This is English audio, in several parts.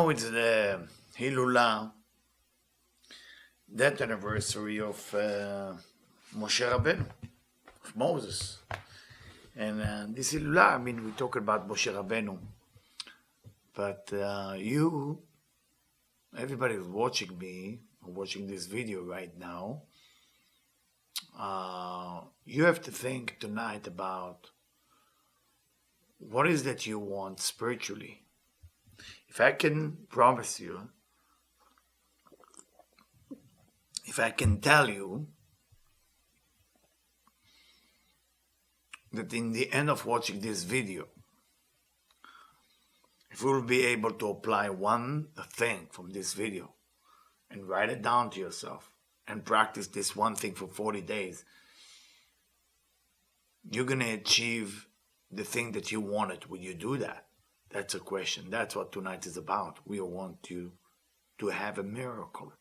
it's the Hilula, death anniversary of Moshe Rabbeinu, of Moses. And this Hilula, I mean, we talk about Moshe Rabbeinu, but everybody who's watching me, or watching this video right now, you have to think tonight about what is that you want spiritually. If I can promise you, if I can tell you that in the end of watching this video, if you will be able to apply one thing from this video and write it down to yourself and practice this one thing for 40 days, you're going to achieve the thing that you wanted. Will you do that? That's a question. That's what tonight is about. We want you to have a miracle.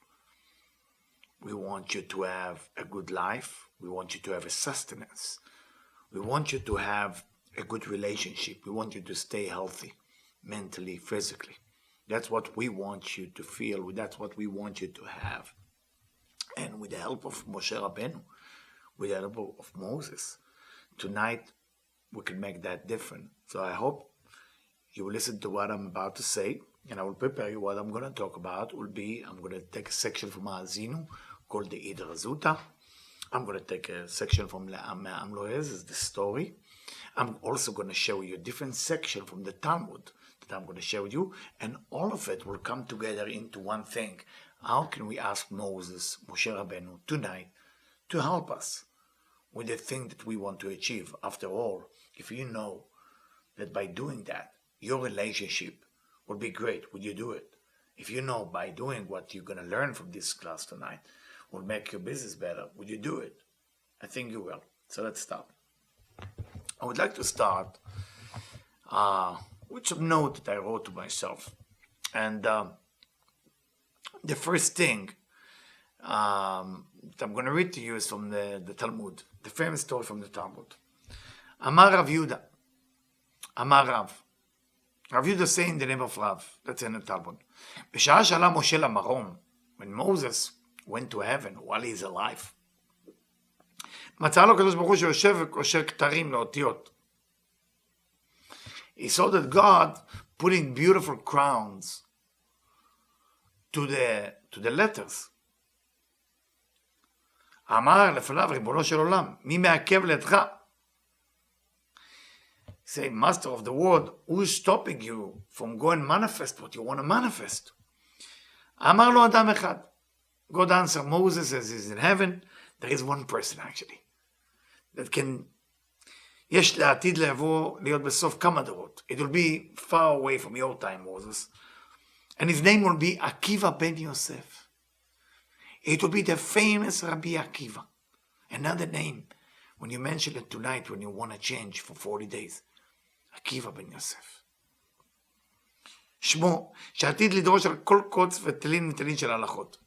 We want you to have a good life. We want you to have a sustenance. We want you to have a good relationship. We want you to stay healthy, mentally, physically. That's what we want you to feel. That's what we want you to have. And with the help of Moshe Rabbeinu, with the help of Moses, tonight we can make that different. So I hope you will listen to what I'm about to say, and I will prepare you what I'm going to talk about. I'm going to take a section from Ha'azinu called the Idra Zuta. I'm going to take a section from Le'am Me'am Loez, is the story. I'm also going to show you a different section from the Talmud that I'm going to share with you, and all of it will come together into one thing. How can we ask Moses, Moshe Rabbeinu, tonight to help us with the thing that we want to achieve? After all, if you know that by doing that, your relationship will be great, would you do it? If you know by doing what you're going to learn from this class tonight will make your business better, would you do it? I think you will. So let's start. I would like to start with some note that I wrote to myself. And the first thing that I'm going to read to you is from the Talmud, the famous story from the Talmud. Amar Rav Yehuda, Amar Rav. Rav Yehuda saying the name of Rav, that's in the Talmud. B'sha'ah shala Moshe lamarom, when Moses went to heaven while he's alive, מצא לו הקדוש ברוך הוא שיושב וקושר כתרים לאותיות. He saw that God putting beautiful crowns to the letters. אמר לפניו ריבונו של עולם, מי מעכב לידך? Say, Master of the world, who is stopping you from going manifest what you want to manifest? אמר לו אדם אחד. God answered Moses as he's in heaven. There is one person actually that can, יש לעתיד לבוא להיות בסוף כמה דורות. It will be far away from your time, Moses. And his name will be Akiva ben Yosef. It will be the famous Rabbi Akiva. Another name, when you mention it tonight, when you want to change for 40 days. Akiva ben Yosef. שמו, שעתיד לדרוש על כל קוץ ותלין ותלין של הלכות.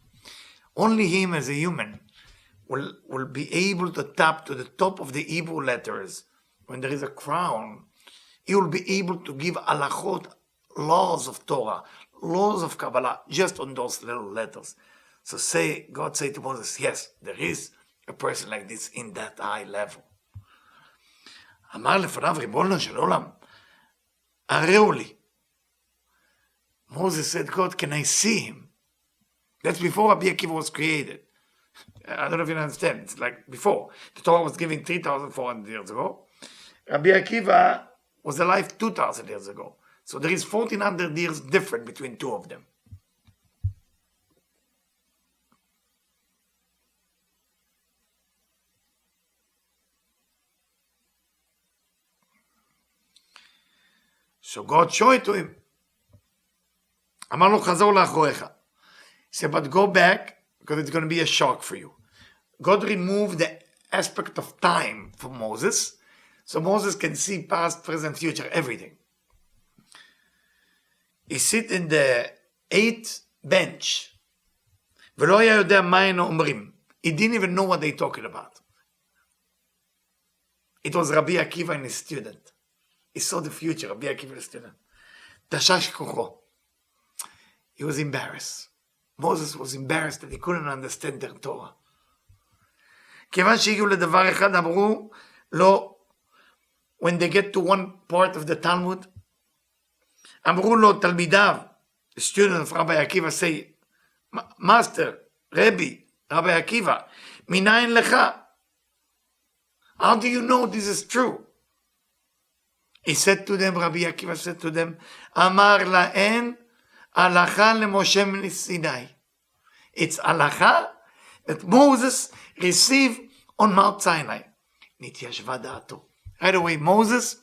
Only him as a human will be able to tap to the top of the Hebrew letters. When there is a crown, he will be able to give halachot, laws of Torah, laws of Kabbalah, just on those little letters. So God say to Moses, yes, there is a person like this in that high level. אמר לפניו ריבונו של עולם, הראו לי. Moses said, God, can I see him? That's before Rabbi Akiva was created. I don't know if you understand. It's like before. The Torah was given 3,400 years ago. Rabbi Akiva was alive 2,000 years ago. So there is 1,400 years different between two of them. So God showed it to him. אמר לו חזור לאחוריך. He said, but go back, because it's going to be a shock for you. God removed the aspect of time from Moses, so Moses can see past, present, future, everything. He sit in the 8th bench, ולא היה יודע מה היינו אומרים. He didn't even know what they talking about. It was Rabbi Akiva and his student. He saw the future, Rabbi Akiva and his student. תשש כוחו. he was embarrassed. Moses was embarrassed that he couldn't understand their Torah. כיוון שהגיעו לדבר אחד, אמרו לו, when they get to one part of the Talmud, אמרו לו תלמידיו, the student of Rabbi Akiva say, Master, Rabbi Akiva, מניין לך? How do you know this is true? He said to them, Rabbi Akiva said to them, אמר להם, הלכה למשה מסיני. It's halacha that Moses received on Mount Sinai. נתיישבה דעתו. Right away, Moses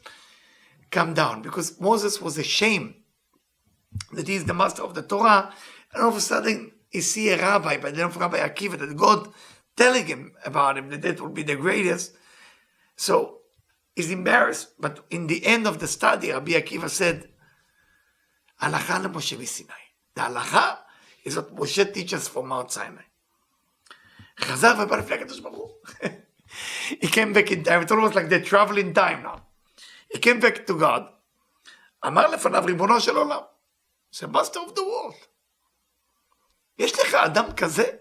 come down, because Moses was ashamed that he is the master of the Torah, and all of a sudden he see a rabbi by the name of Rabbi Akiva, that God telling him about him, that that will be the greatest. So he's embarrassed. But in the end of the study, Rabbi Akiva said, Halacha leMoshe Sinai. The halacha is what Moshe teaches from Mount Sinai. חזר ובא לפני הקדוש ברוך הוא. He came back in time. It's almost like they travel in time now. He came back to God. אמר לפניו, ריבונו של עולם, the master of the world. יש לך אדם כזה?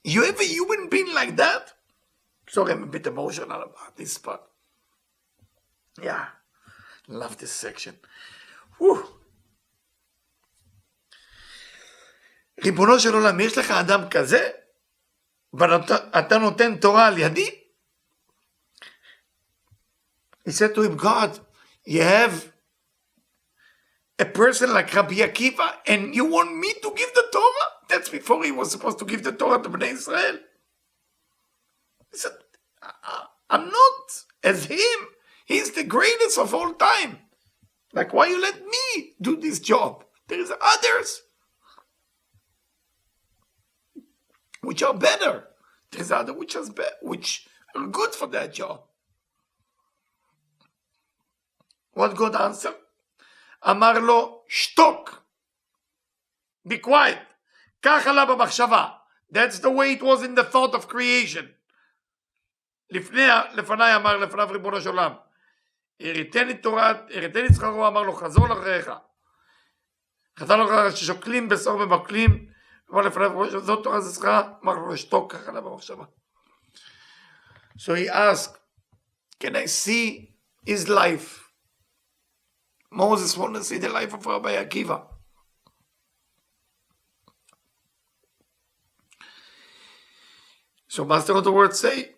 You have a human being like that? Sorry, I'm a bit emotional about this part. Yeah, love this section. Whew. ריבונו של עולם, יש לך אדם כזה? ואתה נותן תורה על ידי? He said to him, God, you have a person like Rabbi Akiva, and you want me to give the Torah? That's before he was supposed to give the Torah to Bnei Israel. He said, I'm not as him. He's the greatest of all time. Like, why you let me do this job? There's others which are better. There's others which are good for that job. What God answered? אמר לו, שתוק. Be quiet. כך עלה במחשבה. That's the way it was in the thought of creation. לפניי אמר לפניו ריבונו של עולם. הראיתני שכרו, אמר לו, חזור לאחריך. חזר לאחריך ששוקלים בשור ומקלים. אמר לפניו, זאת תורה זה שכרה. אמר לו, שתוק, כך עלה במחשבה. So he asked, can I see his life? Moses wanted to see the life of Rabbi Akiva. So Master of the Word say,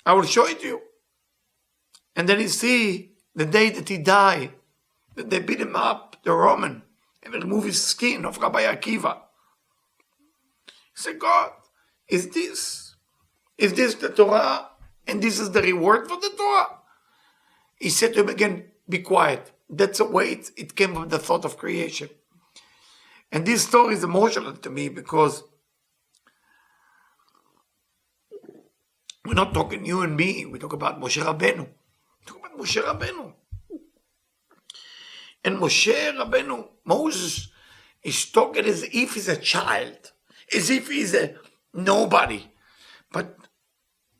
I will show it to you. And then he see the day that he died, that they beat him up, the Roman, and remove his skin of Rabbi Akiva. He said, God, is this the Torah? And this is the reward for the Torah? He said to him again, be quiet. That's the way it came from the thought of creation. And this story is emotional to me because we're not talking you and me. We talk about Moshe Rabbeinu. We talk about Moshe Rabbeinu. And Moshe Rabbeinu, Moses, is talking as if he's a child, as if he's a nobody. But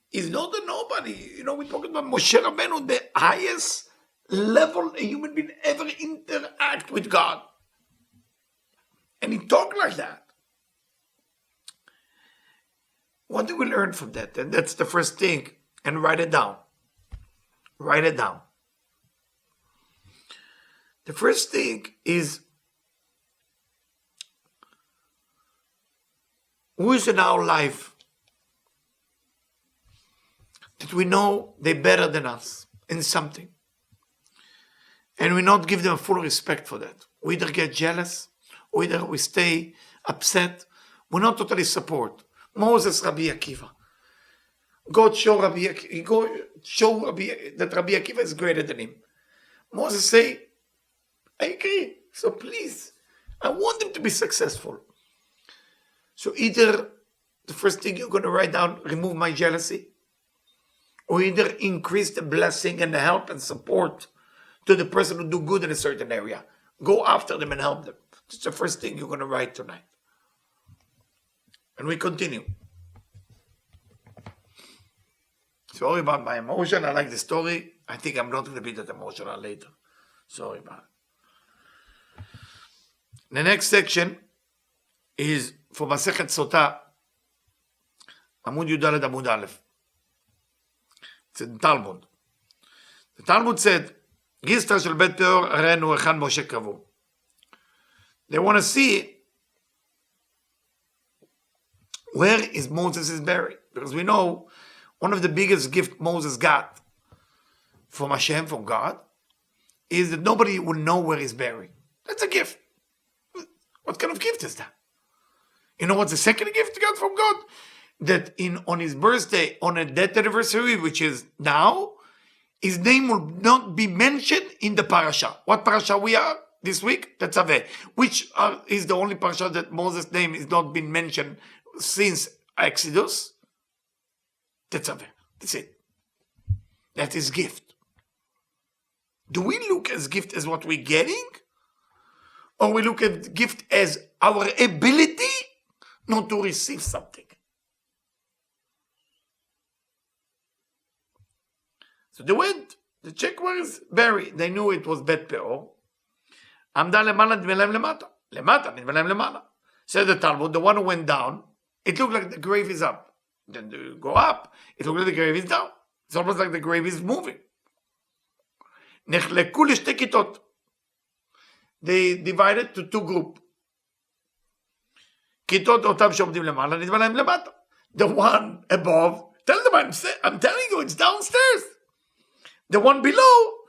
he's not a nobody. You know, we're talking about Moshe Rabbeinu, the highest level a human being ever interact with God. And he talked like that. What do we learn from that? And that's the first thing. And write it down. Write it down. The first thing is, who is in our life that we know they're better than us in something? And we not give them full respect for that. We either get jealous, or either we stay upset. We not totally support. Moses, Rabbi Akiva. God show that Rabbi Akiva is greater than him. Moses say, I agree. So please, I want him to be successful. So either the first thing you're going to write down, remove my jealousy, or either increase the blessing and the help and support to the person who do good in a certain area. Go after them and help them. That's the first thing you're going to write tonight. And we continue. Sorry about my emotion. I like the story. I think I'm not going to be that emotional later. Sorry about it. The next section is for Masechet Sota, Amud Yudaled Amud Aleph. It's in Talmud. The Talmud said, Gistra shel Bet Peor arenu echan Moshe kavu. They want to see where is Moses buried. Because we know one of the biggest gifts Moses got from Hashem, from God, is that nobody will know where he's buried. That's a gift. What kind of gift is that? You know what's the second gift he got from God? That on his birthday, on a death anniversary, which is now, his name will not be mentioned in the parasha. What parasha we are this week? Tetzaveh. Which is the only parasha that Moses' name is not been mentioned since Exodus? Tetzaveh. That's it. That is gift. Do we look at gift as what we're getting? Or we look at gift as our ability not to receive something? So they went, they checked where is buried. They knew it was Bet Peor. Amda lemala nidme lהם lemata. Lemata nidme lהם lemala. Said the Talmud, the one who went down, it looked like the grave is up. Then they go up, it looked like the grave is down. It's almost like the grave is moving. נחלקו לשתי כיתות. They divided to two groups. כיתות אותם שעומדים למעלה, נדמה להם למטה. The one above, tell them I'm telling you, it's downstairs. The one below,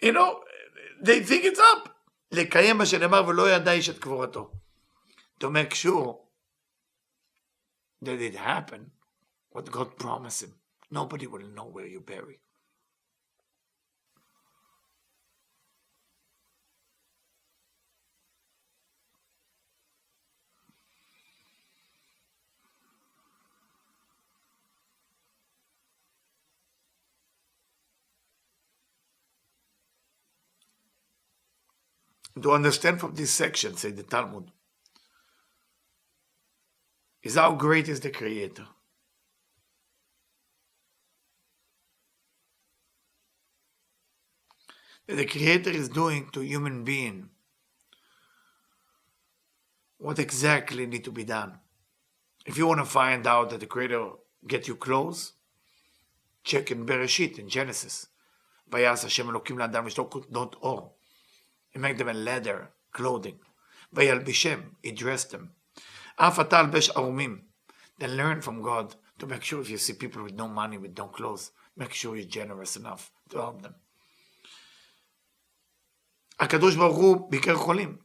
they think it's up. לקיים מה שנאמר ולא ידע איש את קבורתו. To make sure that it happened, what God promised him. Nobody will know where you bury. To understand from this section, say the Talmud, is how great is the Creator. That the Creator is doing to human being what exactly need to be done. If you want to find out that the Creator get you clothes, check in Bereshit, in Genesis. ויעש השם אלוקים לאדם ושלו כותנות אור. He made them in leather, clothing. וילבישם, he dressed them. אף אתה אלבש ערומים. Then learn from God to make sure if you see people with no money, with no clothes, make sure you're generous enough to help them. הקדוש ברוך הוא ביקר חולים.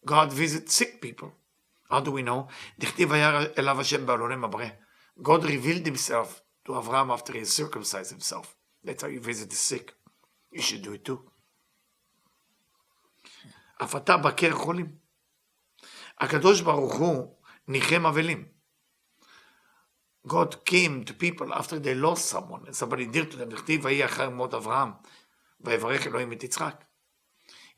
God visits sick people. How do we know? דכתיב היה אליו השם בעלונים הברא. God revealed himself to Avraham after he circumcised himself. That's how you visit the sick. You should do it too. אף אתה בקר חולים. הקדוש ברוך הוא ניחם אבלים. God came to people after they lost someone, and somebody did to them, דכתיב ויהי אחר מות אברהם, ויברך אלוהים את יצחק.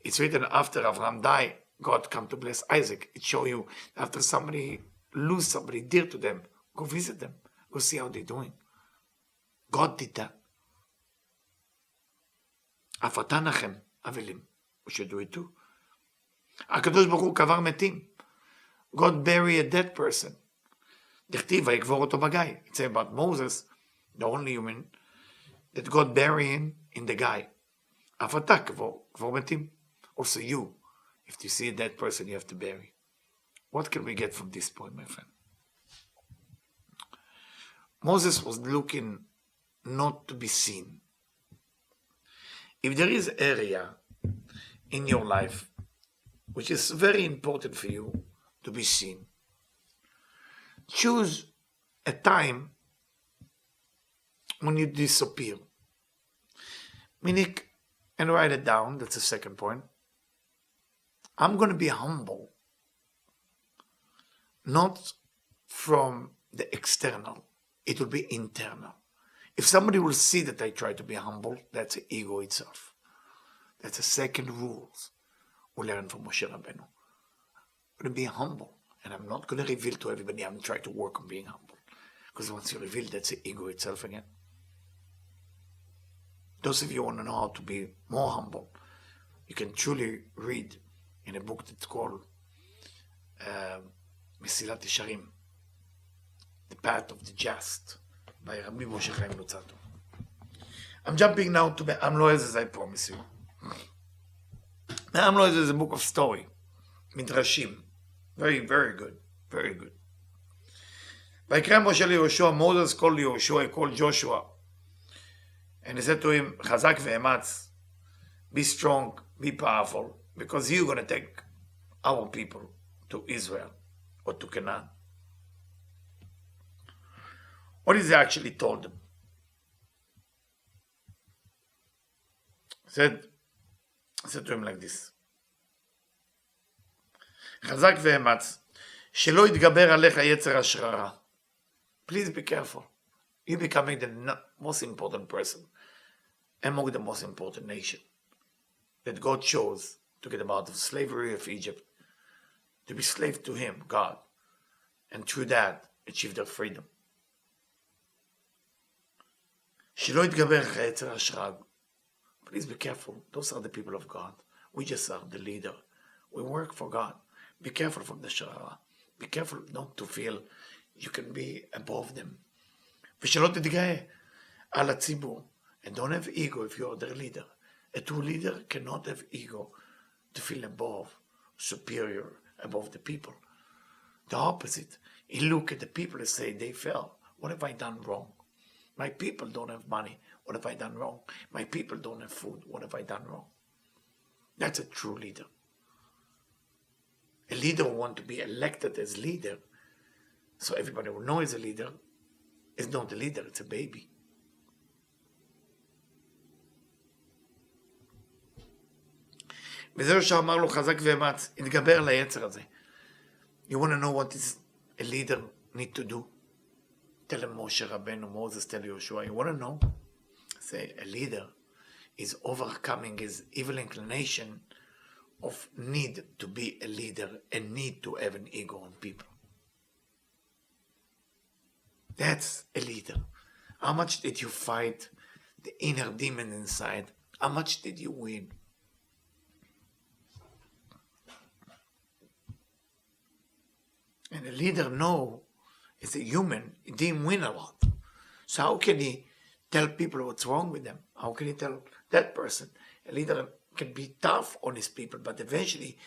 It's written after Avraham died, God come to bless Isaac. It shows you after somebody lose somebody dear to them, go visit them, go see how they're doing. God did that. אף אתה נחם אבלים. We should do it too. הקדוש ברוך הוא קבר מתים. God bury a dead person. דכתיב ויקבור אותו בגיא. It says about Moses, the only human, that God bury him in the guy. אף אתה קבור מתים. Also you, if you see a dead person, you have to bury. What can we get from this point, my friend? Moses was looking not to be seen. If there is area in your life which is very important for you to be seen, choose a time when you disappear. Meaning, and write it down, that's the second point. I'm going to be humble, not from the external, it will be internal. If somebody will see that I try to be humble, that's the ego itself. That's the second rules we learn from Moshe Rabbeinu. I'm going to be humble, and I'm not going to reveal to everybody I'm trying to work on being humble. Because once you reveal, that's the ego itself again. Those of you who want to know how to be more humble, you can truly read in a book that's called Mesilat Yesharim, The Path of the Just, by Rabbi Moshe Chaim Luzzatto. I'm jumping now to Me'am Lo'ez, as I promise you. Me'am Lo'ez is a book of story, Midrashim. Very, very good. Very good. ויקרא משה ליהושע, Moses called Yehoshua, he called Joshua. And he said to him, חזק ואמץ, be strong, be powerful, because you're going to take our people to Israel or to Canaan. What is he actually told them? He said to him like this, חזק ואמץ, שלא יתגבר עליך יצר השררה. Please be careful. You're becoming the most important person among the most important nation that God chose to get them out of slavery of Egypt, to be slave to Him, God, and through that achieve their freedom. שלא יתגבר עליך יצר השררה. Please be careful. Those are the people of God. We just are the leader. We work for God. Be careful from the sharara. Be careful not to feel you can be above them. ושלא תתגאה על הציבור. And don't have ego if you are their leader. A true leader cannot have ego to feel above, superior, above the people. The opposite. He look at the people and say, they fell. What have I done wrong? My people don't have money. What have I done wrong? My people don't have food. What have I done wrong? That's a true leader. A leader who wants to be elected as leader, so everybody will know he's a leader, is not a leader, it's a baby. וזהו שאמר לו חזק ואמץ, התגבר ליצר הזה. You want to know what is a leader need to do? Tell him Moshe Rabbeinu, Moses, tell Yehoshua. You want to know? Say a leader is overcoming his evil inclination of need to be a leader and need to have an ego on people. That's a leader. How much did you fight the inner demon inside? How much did you win? And a leader know, as a human, he didn't win a lot. So how can he tell people what's wrong with them? How can he tell that person? A leader can be tough on his people, but eventually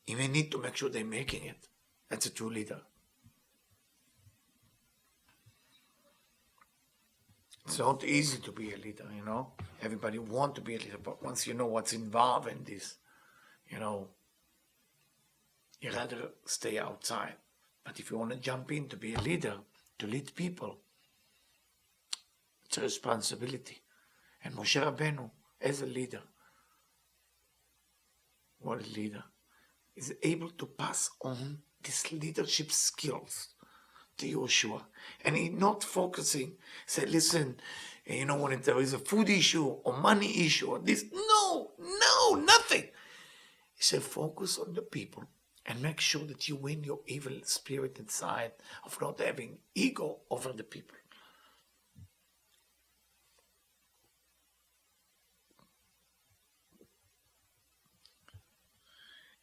he may need to make sure they're making it. That's a true leader. It's not easy to be a leader, you know. Everybody wants to be a leader, but once you know what's involved in this, you know, you rather stay outside. But if you want to jump in to be a leader, to lead people, it's a responsibility. And Moshe Rabbeinu, as a leader, what a leader, is able to pass on these leadership skills to Yehoshua. And he's not focusing, say, listen, you know, when there is a food issue or money issue or this, no, nothing. He said, focus on the people and make sure that you win your evil spirit inside of not having ego over the people.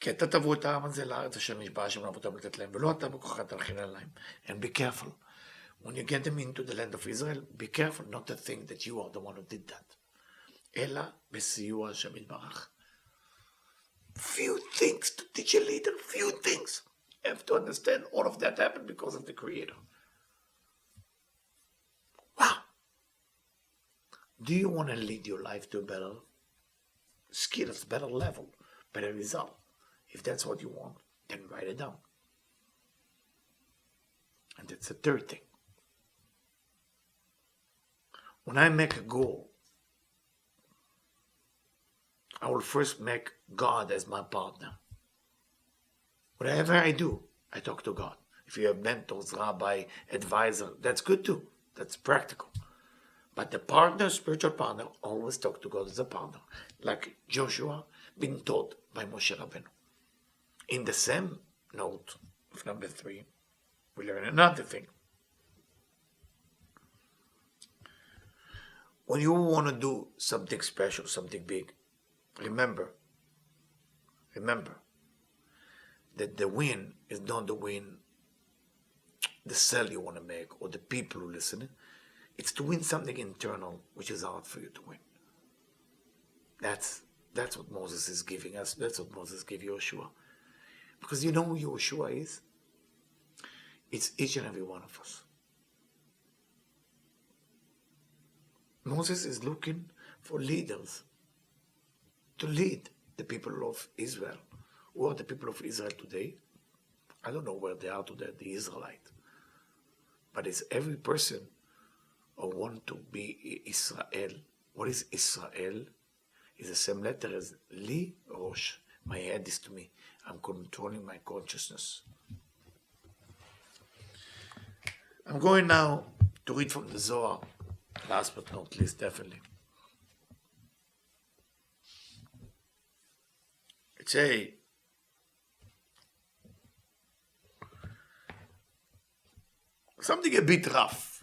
כי אתה תבוא את העם הזה לארץ אשר נשבע השם לאבותיהם לתת להם, ולא אתה בכוחך תלכין עליהם. And be careful. When you get them into the land of Israel, be careful not to think that you are the one who did that. אלא בסיוע השם יתברך. Few things to teach a leader, few things. You have to understand all of that happened because of the Creator. Wow. Do you want to lead your life to a better skills, better level, better result? If that's what you want, then write it down. And that's the third thing. When I make a goal, I will first make God as my partner. Whatever I do, I talk to God. If you have mentors, rabbi, advisor, that's good too. That's practical. But the partner, spiritual partner, always talk to God as a partner. Like Joshua being taught by Moshe Rabbeinu. In the same note of number 3, we learn another thing. When you want to do something special, something big, remember that the win is not the win, the sell you want to make, or the people who listen. It's to win something internal, which is hard for you to win. That's what Moses is giving us. That's what Moses gave Yoshua. Because you know who Yoshua is? It's each and every one of us. Moses is looking for leaders to lead the people of Israel. Who are the people of Israel today? I don't know where they are today, the Israelite. But it's every person who wants to be Israel. What is Israel? It's the same letter as Li Rosh. My head is to me. I'm controlling my consciousness. I'm going now to read from the Zohar. Last but not least, definitely. It's something a bit rough.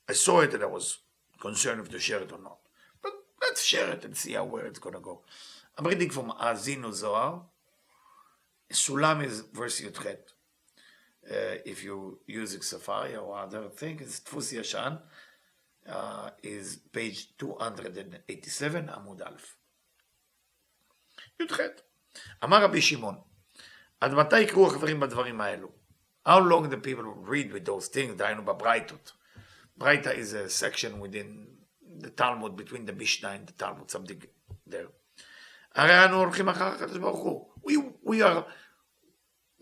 I saw it and I was concerned if to share it or not. But let's share it and see where it's going to go. I'm reading from Azinu Zohar. Sulam is verse Yudchet. If you're using Safari or other thing, it's Tfus Yashan, is page 287, Amud Alf. י"ח. אמר רבי שמעון, עד מתי יקראו החברים בדברים האלו? How long the people read with those things? דהיינו בברייתות. Braita is a section within the Talmud, between the Mishnah and the Talmud, something there. הרי אנו הולכים אחר הקדוש ברוך הוא. We are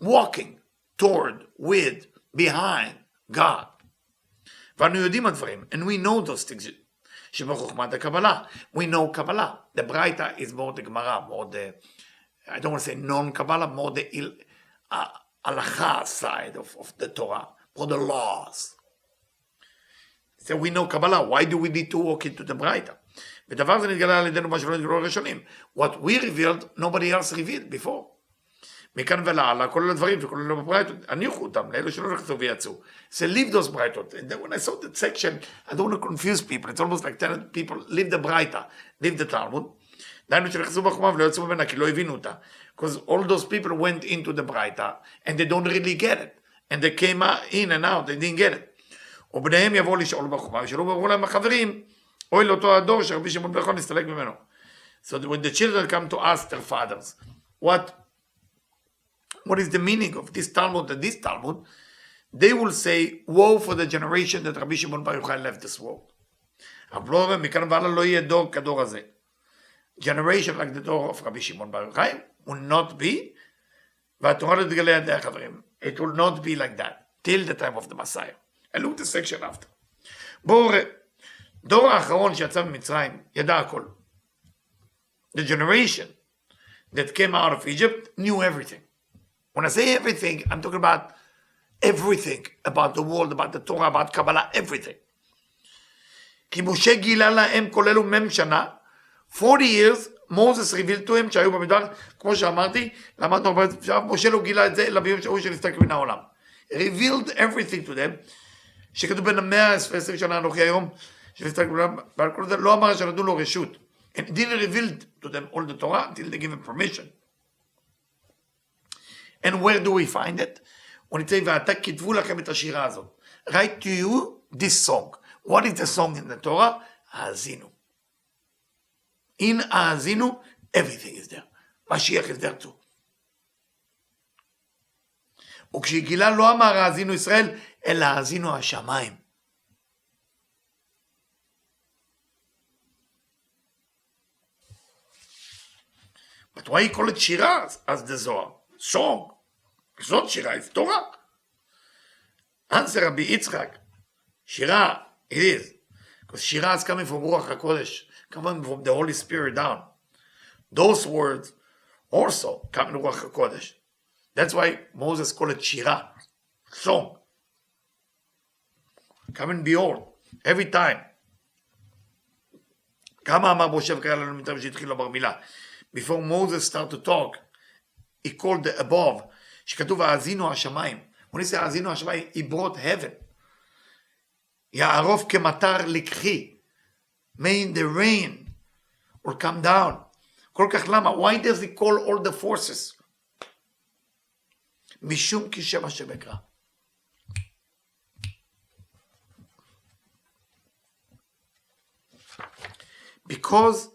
walking toward, with, behind God. ואנו יודעים הדברים, and we know those things. שבחוכמת הקבלה. We know Kabbalah. The Braita is more the Gemara, more the, I don't want to say non-Kabbalah, more the halacha side of the Torah, more the laws. So we know Kabbalah. Why do we need to walk into the Braita? ודבר זה נתגלה על ידינו מה שלא נתגלו הראשונים. What we revealed, nobody else revealed before. מכאן ולהלאה, כל הדברים שכוללים בברייתות, הניחו אותם לאלו שלא נכנסו ויצאו. So leave those ברייתות. And then when I saw that section, I don't want to confuse people. It's almost like telling people, leave the ברייתא, leave the Talmud. דהיינו שנכנסו בחומה ולא יצאו ממנה, כי לא הבינו אותה. Because all those people went into the ברייתא, and they don't really get it. And they came in and out, they didn't get it. ובניהם יבואו לשאול בחומה, ושאלו ואמרו להם החברים, אוי לאותו הדור שרבי שמעון בר יוחנן נסתלק ממנו. So when the children come to ask their fathers, what is the meaning of this Talmud and this Talmud? They will say, woe for the generation that Rabbi Shimon Bar Yochai left this world. Generation like the door of Rabbi Shimon Bar Yochai will not be, it will not be like that till the time of the Messiah. And look at the section after. דור האחרון שיצא ממצרים ידע הכל. The generation that came out of Egypt knew everything. When I say everything, I'm talking about everything about the world, about the Torah, about Kabbalah, everything. כי משה גילה להם כולל ומם שנה, 40 years, Moses revealed to him שהיו במדבר, כמו שאמרתי, למדנו הרבה עכשיו, משה לא גילה את זה, אלא ביום שהיו שנסתלק מן העולם. Revealed everything to them, שכתוב בין 120 שנה אנוכי היום, שנסתלק מן העולם, ועל כל זה לא אמר שנתנו לו רשות. And didn't reveal to them all the Torah until they give him permission. And where do we find it? When it says, ואתה כתבו לכם את השירה הזאת. Write to you this song. What is the song in the Torah? האזינו. In האזינו, everything is there. Mashiach is there too. וכשגילה לא אמר האזינו ישראל, אלא האזינו השמיים. But why you call it שירה as the Zohar? Song. It's not שירה, it's Torah. Answer Rabbi Yitzchak. שירה, it is. Because שירה is coming from Ruach HaKodesh, coming from the Holy Spirit down. Those words also come from Ruach HaKodesh. That's why Moses called it שירה, song. Come and behold, every time. כמה אמר משה וקרא לנו מטעם שהתחיל לומר מילה. Before Moses started to talk, he called the above, שכתוב האזינו השמיים. When he said האזינו השמיים, he brought heaven. יערוף כמטר לקחי. May the rain will come down. כל כך למה? Why does he call all the forces משום כי שם השם אקרא. Because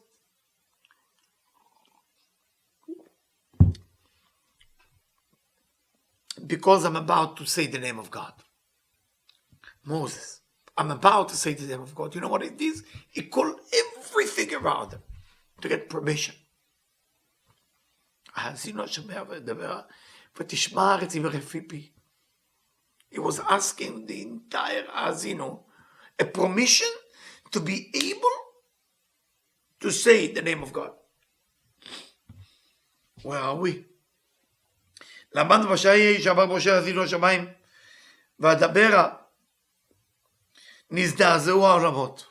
I'm about to say the name of God. Moses, I'm about to say the name of God. You know what it is? He called everything around him to get permission. האזינו השומע ודבר, ותשמע הארץ יברפי פי. He was asking the entire האזינו a permission to be able to say the name of God. Where are we? למדנו בשעי שעבר משה האזינו השמיים, והדברה נזדעזעו העולמות.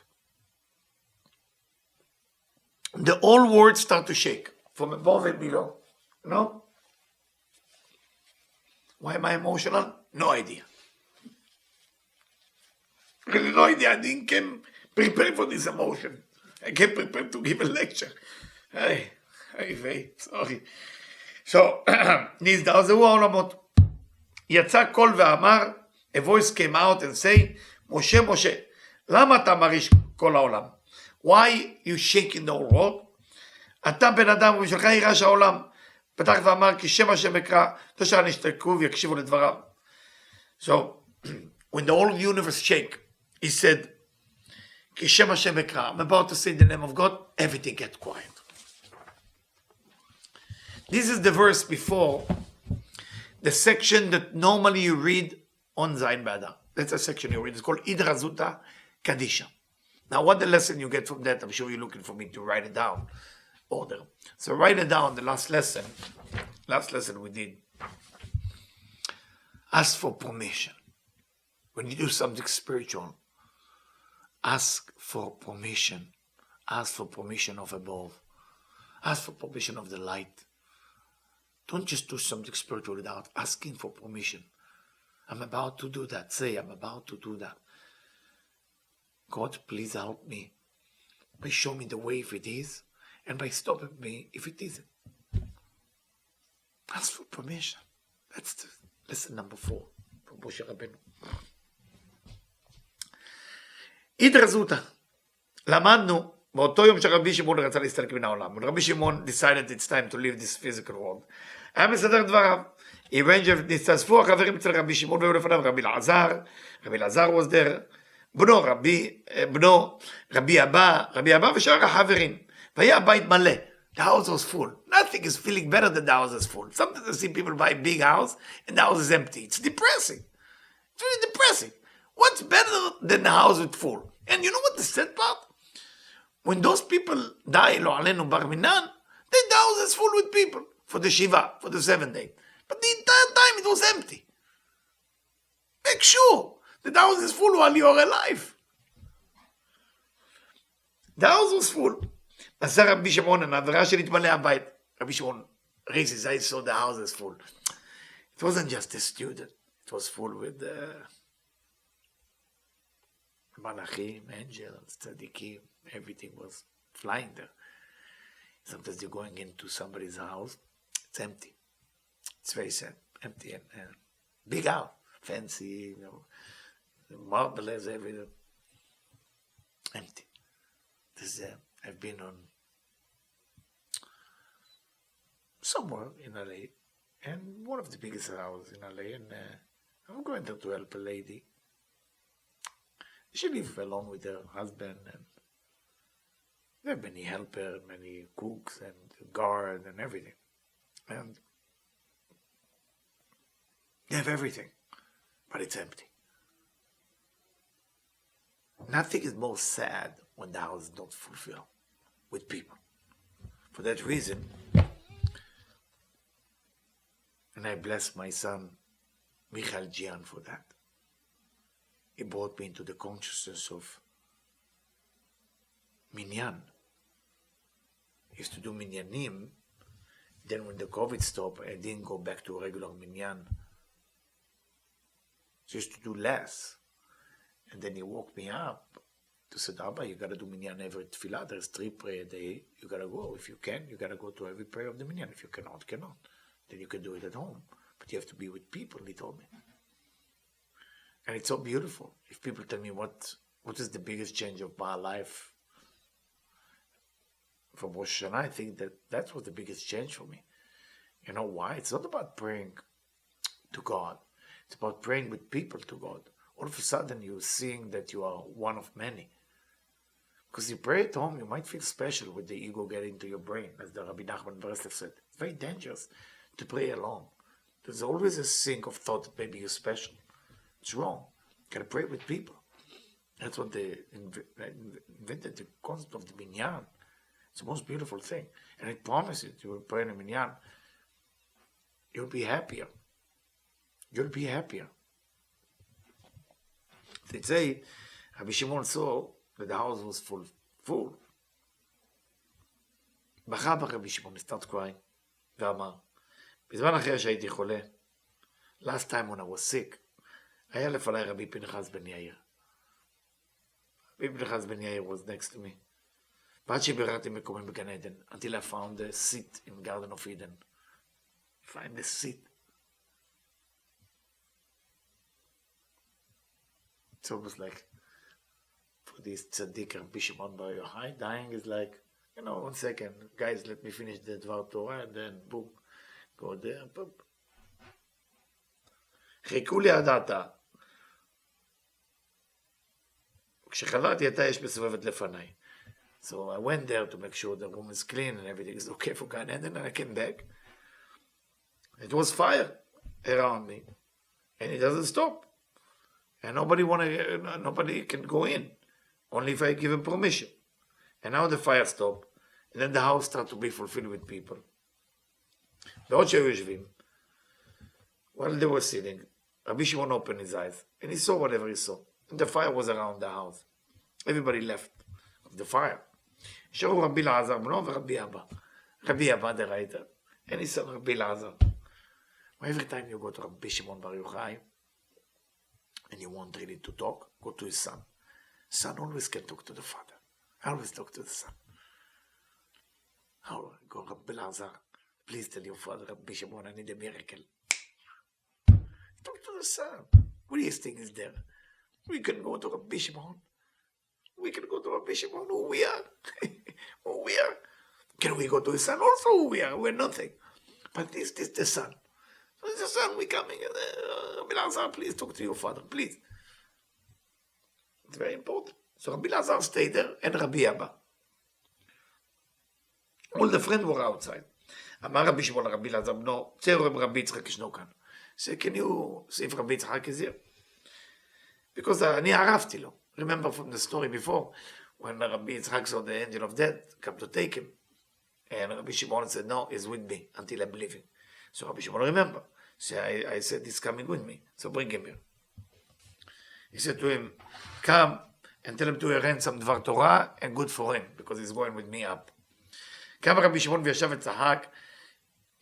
The whole world start to shake from above and below. No? Why am I emotional? No idea. Really no idea. I didn't come prepared for this emotion. I came prepared to give a lecture. Hey, sorry. So, נזדעזעו העולמות. יצא קול ואמר, a voice came out and say, משה, משה, למה אתה מרעיש כל העולם? Why you shaking the whole world? אתה בן אדם ובשבילך יירש העולם. פתח ואמר, כי שם השם אקרא, תשאר נשתקו ויקשיבו לדבריו. So, when the whole universe shake, he said, כי שם השם אקרא, I'm about to say the name of God, everything get quiet. This is the verse before the section that normally you read on Zayin Bada. That's a section you read. It's called Idrazuta Kadisha. Now, what the lesson you get from that? I'm sure you're looking for me to write it down. Order. So write it down. The last lesson we did. Ask for permission. When you do something spiritual, ask for permission. Ask for permission of above. Ask for permission of the light. Don't just do something spiritual without asking for permission. I'm about to do that. Say, I'm about to do that. God, please help me. Please show me the way if it is, and by stopping me if it isn't. Ask for permission. That's the lesson number 4 from Moshe Rabbeinu. התרזותה. למדנו באותו יום שרבי שמעון רצה להסתלק מן העולם. When Rabbi Shimon decided it's time to leave this physical world, היה מסדר דבריו. נצטרפו החברים אצל רבי שמעון והיו לפניו רבי אלעזר was there, בנו רבי אבא ושאר החברים. והיה הבית מלא. The house was full. Nothing is feeling better than the house is full. Sometimes I see people buy a big house and the house is empty. It's depressing. It's really depressing. What's better than the house is full? And you know what the sad part? When those people die, lo alenu bar minan, then the house is full with people for the Shiva, for the 7th day. But the entire time it was empty. Make sure that the house is full while you are alive. The house was full. עשה רבי שמעון, העבירה שנתמלא הבית. רבי שמעון raised his eyes, saw the house is full. It wasn't just a student. It was full with malachim, angels, tzaddikim. Everything was flying there. Sometimes you're going into somebody's house, it's empty. It's very sad, empty and big house, fancy, marbles, everything, empty. I've been on somewhere in LA, and one of the biggest houses in LA, and I'm going there to help a lady. She lives alone with her husband, and there are many helpers, many cooks, and guard, and everything. And they have everything, but it's empty. Nothing is more sad when the house is not fulfilled with people. For that reason, and I bless my son, Eliyahu Jian, for that. He brought me into the consciousness of minyan. I used to do minyanim. Then when the COVID stopped, I didn't go back to regular minyan. So I used to do less. And then he woke me up to say, Abba, you got to do minyan every tefillah. There's 3 prayers a day. You got to go. If you can, you got to go to every prayer of the minyan. If you cannot, cannot. Then you can do it at home. But But you have to be with people, he told me. And it's so beautiful. If people tell me what is the biggest change of my life from Rosh Hashanah, I think that was the biggest change for me. You know why? It's not about praying to God. It's about praying with people to God. All of a sudden, you're seeing that you are one of many. Because you pray at home, you might feel special with the ego getting into your brain, as the Rabbi Nachman Breslev said. It's very dangerous to pray alone. There's always a sink of thought that maybe you're special. It's wrong. You gotta pray with people. That's what they invented, the concept of the minyan. It's the most beautiful thing. And it promises you will pray in a minyan. You'll be happier. You'll be happier. They say, Rabbi Shimon saw that the house was full. בכה ברבי שמעון, start crying, ואמר, בזמן אחר שהייתי חולה, last time when I was sick, היה לפני רבי פנחס בן יאיר. רבי פנחס בן יאיר was next to me. ועד שביררתי מקומים בגן עדן, until I found a seat in Garden of Eden. Find a seat. It's almost like, for this tzaddik Rabbi Shimon Bar Yochai, dying is like, 1 second, guys, let me finish the Dvar Torah, and then boom, go there, boom. חיכו לי עד עתה. כשחזרתי הייתה אש מסובבת לפניי. So I went there to make sure the room is clean and everything is okay for God, and then I came back. It was fire around me, and it doesn't stop. And nobody can go in, only if I give him permission. And now the fire stopped, and then the house started to be fulfilled with people. בעוד שהיו יושבים, while they were sitting, Rabbi Shimon opened his eyes, and he saw whatever he saw. And the fire was around the house. Everybody left the fire. נשארו רבי אלעזר בנו ורבי אבא. רבי אבא דרייתא, and his son רבי אלעזר. Every time you go to Rabbi Shimon Bar Yochai, and you want really to talk, go to his son. Son always can talk to the father. Always talk to the son. Go, Rabbi Elazar, please tell your father, Rabbi Shimon, I need a miracle. Talk to the son. What do you think is there? We can go to Rabbi Shimon. We can go to Rabbi Shimon, who we are. Who we are. Can we go to his son also? Who we are. We're nothing. But this is the son. So the son, we coming. Rabbi Elazar, please talk to your father, please. It's very important. So Rabbi Elazar stayed there, and Rabbi Abba. All the friends were outside. אמר רבי שמעון לרבי אלעזר בנו, צא רואה רבי יצחק ישנו כאן. So can you see if Rabbi Yitzchak is here? Because אני ערפתי לו. Remember from the story before, when Rabbi Yitzchak saw the angel of death come to take him, and Rabbi Shimon said, no, he's with me until I'm leaving. So Rabbi Shimon remember. So I said, he's coming with me. So bring him here. He said to him, come and tell him to arrange some Dvar Torah, and good for him, because he's going with me up. קם רבי שמעון וישב וצחק,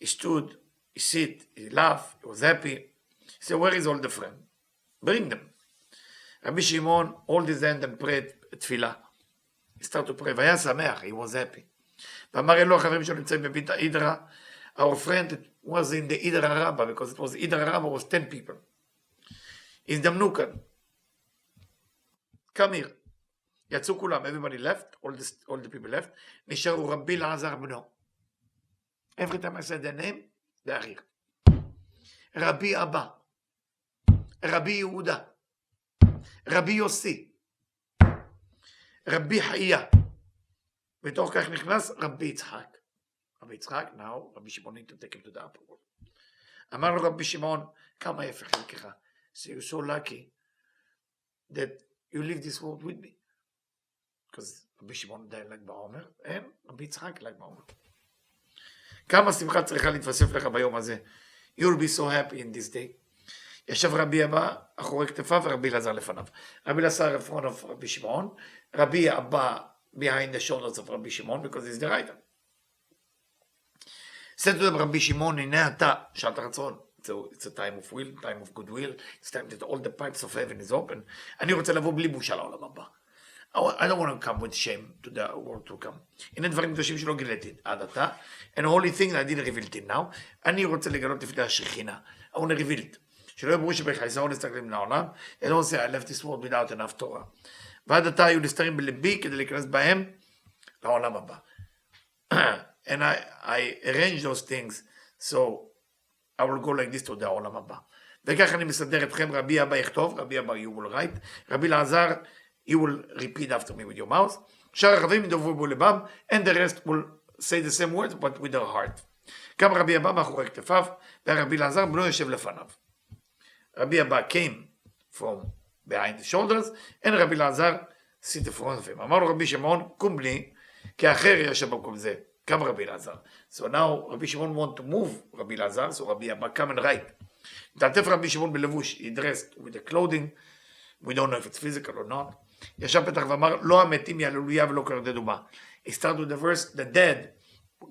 he stood, he sit, he laughed, he was happy. He said, where is all the friends? Bring them. רבי שמעון hold his hand and prayed תפילה. He started to pray, והיה שמח, he was happy. ואמר אלו החברים שלו נמצאים בבית האידרה, our friend was in the אידרה רבה, because it was אידרה רבה was 10 people. הזדמנו כאן. Come here. יצאו כולם, everybody left, all the people left, נשארו רבי אלעזר בנו. Every time I said their name, they are here. רבי אבא, רבי יהודה, רבי יוסי, רבי חיה, בתוך כך נכנס רבי יצחק. רבי יצחק, now, רבי שמעון need to take him to the upper world. אמר לו רבי שמעון, כמה יפה חלקך. So you're so lucky that you live this world with me. Because רבי שמעון די ל"ג בעומר, and רבי יצחק ל"ג בעומר. כמה שמחה צריכה להתווסף לך ביום הזה. You'll be so happy in this day. ישב רבי אבא אחורי כתפיו ורבי אלעזר לפניו. רבי אלעזר in front of רבי שמעון, רבי אבא behind the shoulders of רבי שמעון, because he's the writer. said to them, רבי שמעון, הנה אתה, שעת הרצון. So it's a time of will, time of goodwill. It's time that all the pipes of heaven is open. אני רוצה לבוא בלי בושה לעולם הבא. I don't want to come with shame to the world to come. הנה דברים קדושים שלא גיליתי עד עתה, and the only thing that I didn't reveal till now, אני רוצה לגלות לפני השכינה, I want to reveal it. שלא יאמרו שבחיסרון הסתכלים מן העולם. They don't say I left this world without enough Torah. ועד עתה היו נסתרים בלבי כדי להיכנס בהם לעולם הבא. And I arrange those things so I will go like this to the העולם הבא. וכך אני מסדר אתכם, רבי אבא יכתוב, רבי אבא you will write, רבי אלעזר you will repeat after me with your mouth, שאר החברים ידברו בלבם, and the rest will say the same words but with their heart. גם רבי אבא מאחורי כתפיו, והרבי אלעזר בנו יושב לפניו. רבי אבא came from behind the shoulders, and רבי אלעזר sit in front of him. אמר לו רבי שמעון, קום לי, כי אחר יושב במקום זה. קם רבי אלעזר. So now רבי שמעון want to move רבי אלעזר, so רבי אבא come and write. תעטף רבי שמעון בלבוש, he dressed with the clothing, we don't know if it's physical or not. ישב פתח ואמר, לא המתים יהללויה ולא כרדדו בה. He started with the verse, the dead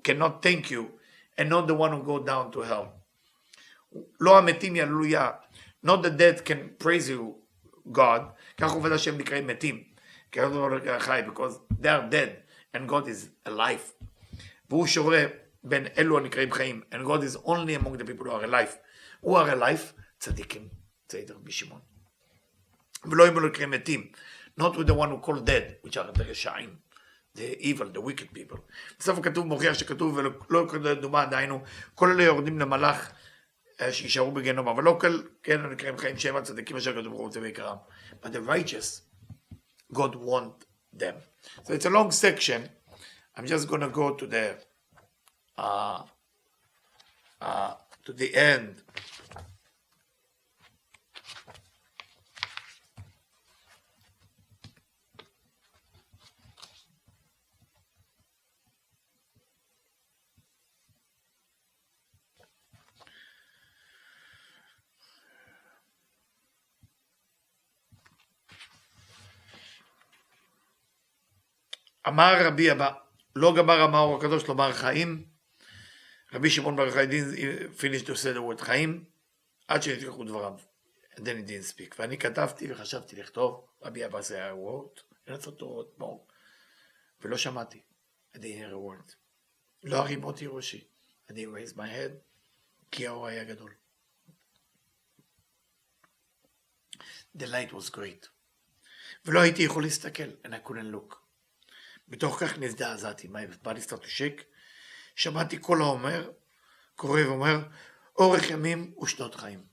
cannot thank you, and not the one who go down to hell. לא המתים יהללויה, not the dead can praise you, God, כך עובד השם נקראים מתים, because they are dead, and God is alive. והוא שורה בין אלו הנקראים חיים, and God is only among the people who are alive. who are alive, צדיקים, צדיק רבי שמעון. ולא הם נקראים מתים, not with the one who called dead, which are the רשעים, the evil, the wicked people. בסוף הכתוב מוכיח שכתוב ולא כדומה, דהיינו, כל אלה יורדים למלאך שישארו בגיהנום, אבל לא כן נקראים חיים שהם הצדיקים אשר כתוב רוצה ויקרם. But the righteous, God want them. So it's a long section. I'm just going to go to the end. אמר רבי אבא, לא גמר המאור הקדוש לומר חיים, רבי שמעון בר יוחאי finished to say the word חיים, עד שנתקחו דבריו, and then he didn't speak. ואני כתבתי וחשבתי לכתוב, רבי אבא זה word, לנסות עוד more, ולא שמעתי, I didn't hear a word. לא הרימותי ראשי, I didn't raise my head, כי האור היה גדול. The light was great. ולא הייתי יכול להסתכל, and I couldn't look. בתוך כך נזדעזעתי, my body started to shake, שמעתי קול האומר, קורא ואומר, אורך ימים ושנות חיים.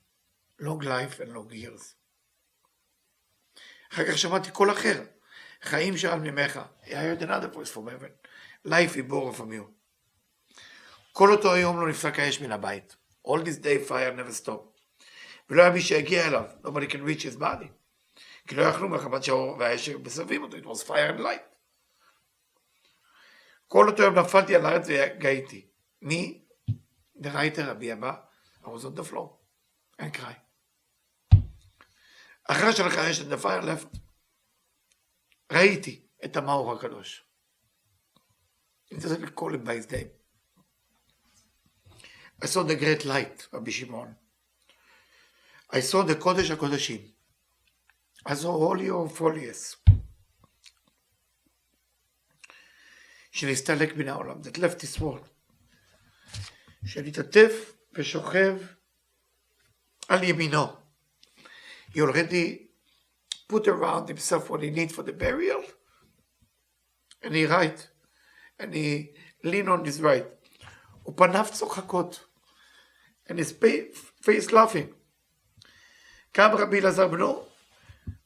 long life and long years. אחר כך שמעתי קול אחר, חיים שעל ממך. I heard another voice from heaven. life he bore from you. כל אותו היום לא נפסק האש מן הבית. all this day fire never stopped. ולא היה מי שהגיע אליו. nobody can reach his body. כי לא יכלו מחמת שהאור והאש בסביב אותו. it was fire and light. כל אותו יום נפלתי על הארץ והגעיתי. מי? דראית רבי אבא, I was on the floor, and cry. אחרי שלך יש את the fire left, ראיתי את המאור הקדוש. It doesn't call him by his name. I saw the great light, רבי שמעון. I saw the קודש הקודשים. I saw holy of holiest. שנסתלק מן העולם, that left this world, שנתעטף ושוכב על ימינו. He already put around himself what he needs for the burial, and he right, and he lean on his right. ופניו צוחקות, and his face laughing. קם רבי אלעזר בנו,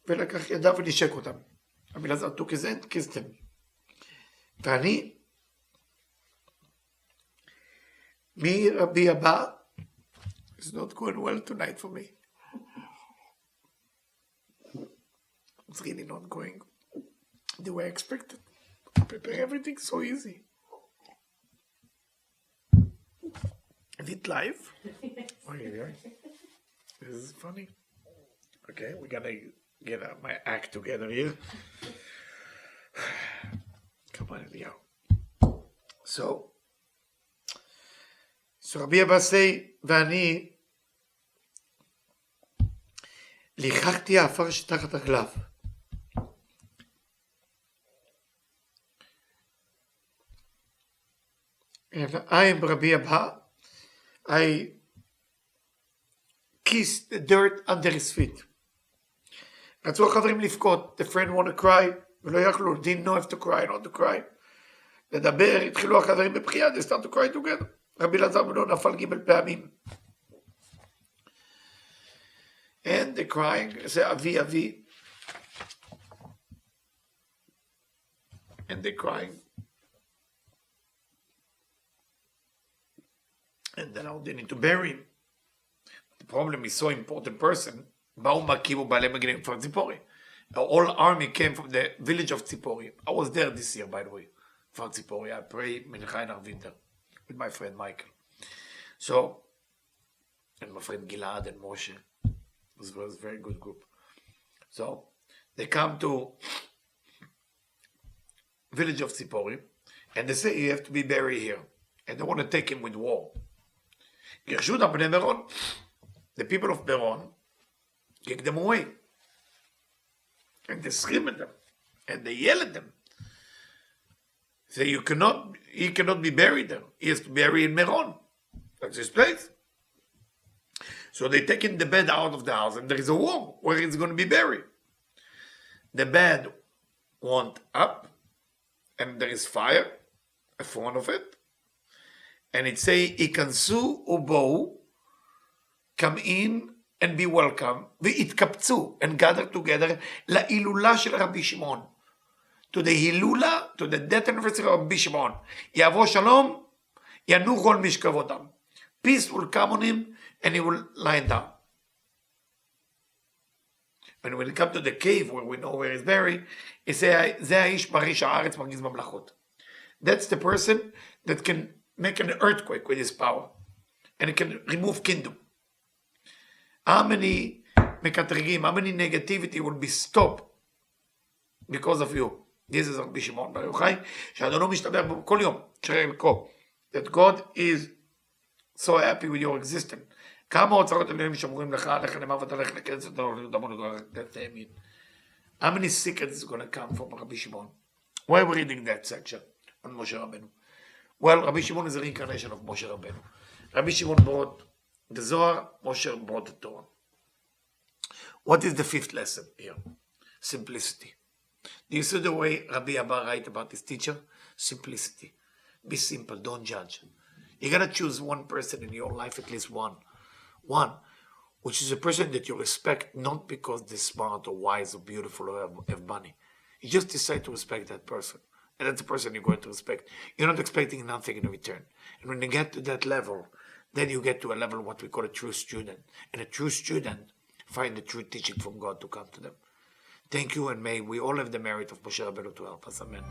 ולקח ידיו ונשק אותם. רבי אלעזר took his hand, kissed him. ואני, מרבי אבא, it's not going well tonight for me. It's really not going the way I expected. I prepare everything so easy. Is it live? Okay, this is funny. Okay, we gotta get my act together here. Come on, Eliyahu. So Rabbi Abba say, ואני ליחכתי האפר שתחת רגליו. And I am Rabbi Abba. I kiss the dirt under his feet. רצו החברים לבכות, the friend want to cry, ולא יכלו, didn't know if to cry, not to cry. לדבר, התחילו החברים בבכייה, they start to cry together. רבי אלעזר בנו נפל ג' פעמים. And they crying, זה אבי אבי. And they crying. And then now they need to bury him. The problem is so important person. באו מקימו בעלי מגנים כפר ציפורי. The whole army came from the village of Tzipori. I was there this year, by the way. כפר ציפורי. I pray מנחה in Arvinder with my friend Michael. So, and my friend Gilad and Moshe. It was a very good group. So, they come to village of Tzipori, and they say, you have to be buried here. And they want to take him with war. גירשו אותם בני מירון. The people of Meron kick them away. And they scream at them. And they yell at them. Say, he cannot be buried there. He has to be buried in Meron. That's his place. So they take the bed out of the house, and there is a wall where he's going to be buried. The bed went up, and there is fire in front of it. And it say, Ikansu ubo, come in and be welcome. והתקבצו, and gather together, להילולה של רבי שמעון. To the הילולה, to the death anniversary of רבי שמעון. יבוא שלום, ינוחו על משכבותם. Peace will come on him, and he will lie down. And when it comes to the cave, where we know where he's buried, he say, זה האיש מרעיש הארץ מרגיז ממלכות. That's the person that can make an earthquake with his power. And it can remove kingdom. How many מקטרגים, how many negativity will be stopped because of you? This is רבי שמעון בר יוחאי, שאדונו משתבח בו כל יום, שרקו, that God is so happy with your existence. כמה אוצרות אלוהים שאומרים לך, לך למוות, לך לקץ, how many secrets is going to come from רבי שמעון? Why are we reading that section on Moshe Rabbeinu? Well, Rabbi Shimon is a reincarnation of Moshe Rabbeinu. Rabbi Shimon brought the Zohar, Moshe brought the Torah. What is the fifth lesson here? Simplicity. Do you see the way Rabbi Abba writes about his teacher? Simplicity. Be simple, don't judge. You gotta choose one person in your life, at least one. One, which is a person that you respect, not because they're smart or wise or beautiful or have money. You just decide to respect that person. And that's the person you're going to respect. You're not expecting nothing in return. And when you get to that level, then you get to a level what we call a true student. And a true student find the true teaching from God to come to them. Thank you, and may we all have the merit of Moshe Rabbeinu to help us. Amen.